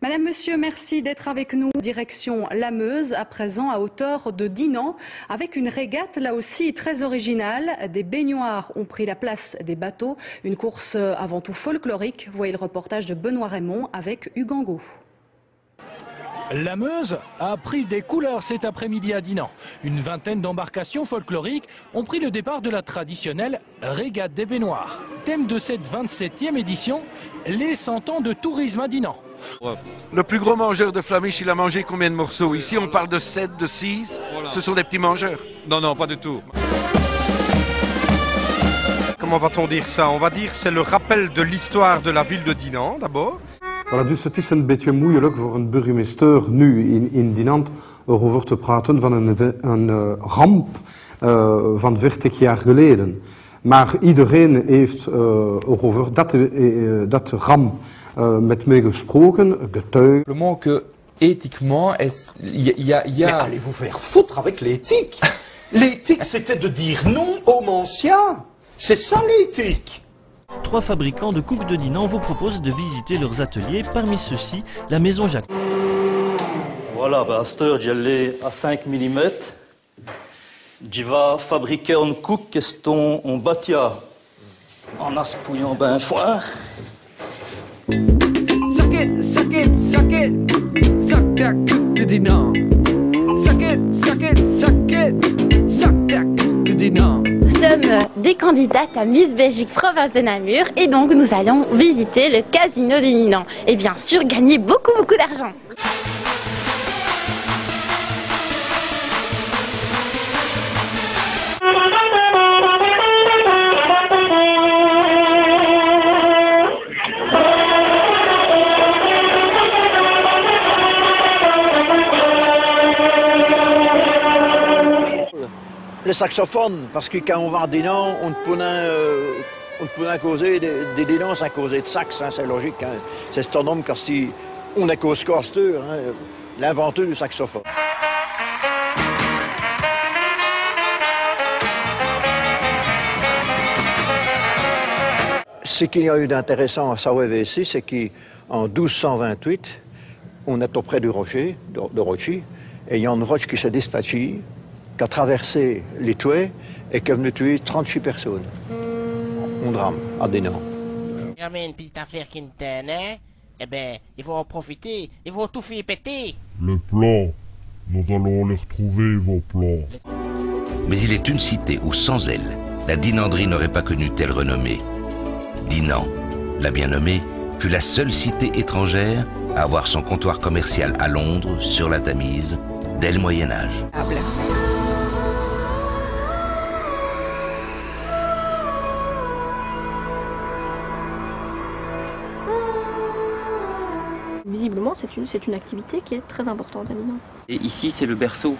Madame, Monsieur, merci d'être avec nous. Direction la Meuse, à présent à hauteur de Dinan, avec une régate là aussi très originale. Des baignoires ont pris la place des bateaux. Une course avant tout folklorique. Voyez le reportage de Benoît Raymond avec Hugues Angot. La Meuse a pris des couleurs cet après-midi à Dinan. Une vingtaine d'embarcations folkloriques ont pris le départ de la traditionnelle régate des baignoires. Thème de cette 27e édition, les 100 ans de tourisme à Dinan. Le plus gros mangeur de flamiche, il a mangé combien de morceaux? Ici, on parle de 7, de 6. Voilà. Ce sont des petits mangeurs? Non, non, pas du tout. Comment va-t-on dire ça? On va dire c'est le rappel de l'histoire de la ville de Dinan, d'abord. Voilà, dus het is een beetje moeilijk voor een burgemeester nu in Dinant erover te praten van een ramp van 40 jaar geleden. Maar iedereen heeft erover dat ramp met mij gesproken, getuigd. Simplement que éthiquement, il y a... Mais allez vous faire foutre avec l'éthique. L'éthique, c'était de dire non aux manciens. C'est ça l'éthique. 3 fabricants de couques de Dinan vous proposent de visiter leurs ateliers. Parmi ceux-ci, la maison Jacques. Voilà, à cette heure, j'y allais à 5 mm. J'y vais fabriquer un couque question en bâtia en aspouillant ben foire. Suck it, suck it, suck it. Suck that coupe de Dinan. Suck it, suck it, suck it. Suck that coupe de Dinan. Nous sommes des candidates à Miss Belgique province de Namur et donc nous allons visiter le casino de Dinan et bien sûr gagner beaucoup d'argent. Le saxophone, parce que quand on va à Dinan, on ne peut causer des Dinan sans causer de sax, hein, c'est logique. Hein. C'est cet homme car si on est cause Coster, hein, l'inventeur du saxophone. Ce qu'il y a eu d'intéressant à savoir ici, c'est qu'en 1228, on est auprès du rocher, de Rochi, et il y a une roche qui s'est détachée, qui a traversé les toits et qui est venu tuer 38 personnes. Un drame à Dinan. Il y a une petite affaire qui me tenait, eh bien, il faut en profiter, il faut tout faire péter. Les plans, nous allons les retrouver, vos plans. Mais il est une cité où, sans elle, la dinanderie n'aurait pas connu telle renommée. Dinan, la bien nommée, fut la seule cité étrangère à avoir son comptoir commercial à Londres, sur la Tamise, dès le Moyen-Âge. Visiblement, c'est une activité qui est très importante à Dinan. Et ici, c'est le berceau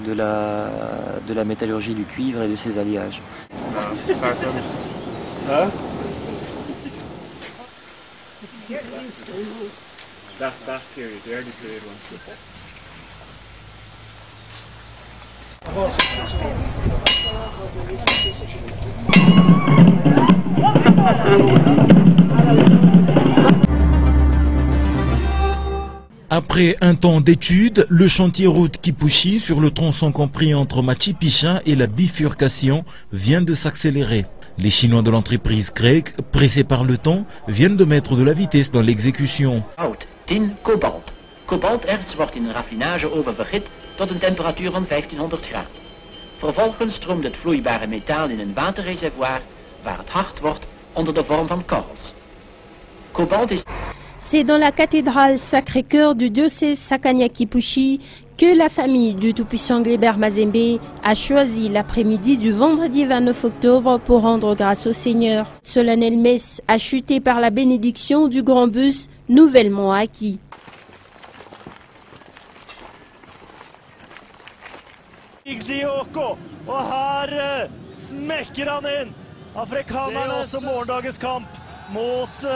de la métallurgie du cuivre et de ses alliages. Après un temps d'études, le chantier route Kipushi sur le tronçon compris entre Machipichin et la bifurcation vient de s'accélérer. Les Chinois de l'entreprise grecque, pressés par le temps, viennent de mettre de la vitesse dans l'exécution. Hout, tin, kobalt. Kobalterts wordt in raffinage oven verhit tot een temperatuur van 1500 graden. Vervolgens stroomt het vloeibare metaal in een waterreservoir waar het hard wordt onder de vorm van korrels. Kobalt is... C'est dans la cathédrale Sacré-Cœur du diocèse Sakanya-Kipushi que la famille du tout-puissant Gleber Mazembe a choisi l'après-midi du vendredi 29 octobre pour rendre grâce au Seigneur. Solennelle messe achetée par la bénédiction du grand bus nouvellement acquis. Og her smekker han inn afrikanerne som morgendagens kamp mot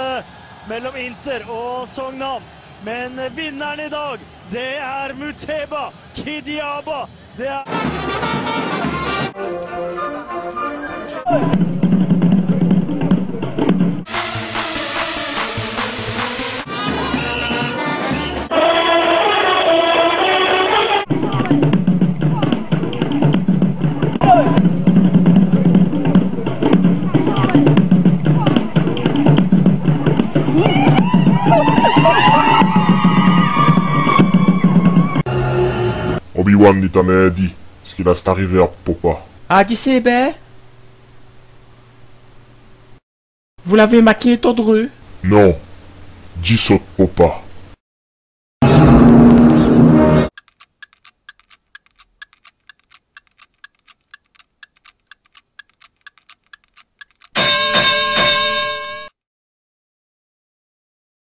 mellom Inter og Sogndal. Men vinneren I dag, det Muteba Kidiaba. Det Obi-Wan dit t'en a dit, ce qu'il est arrivé à Papa. Ah, tu sais, ben? Vous l'avez maquillé tordreux? Non, dis saute Papa.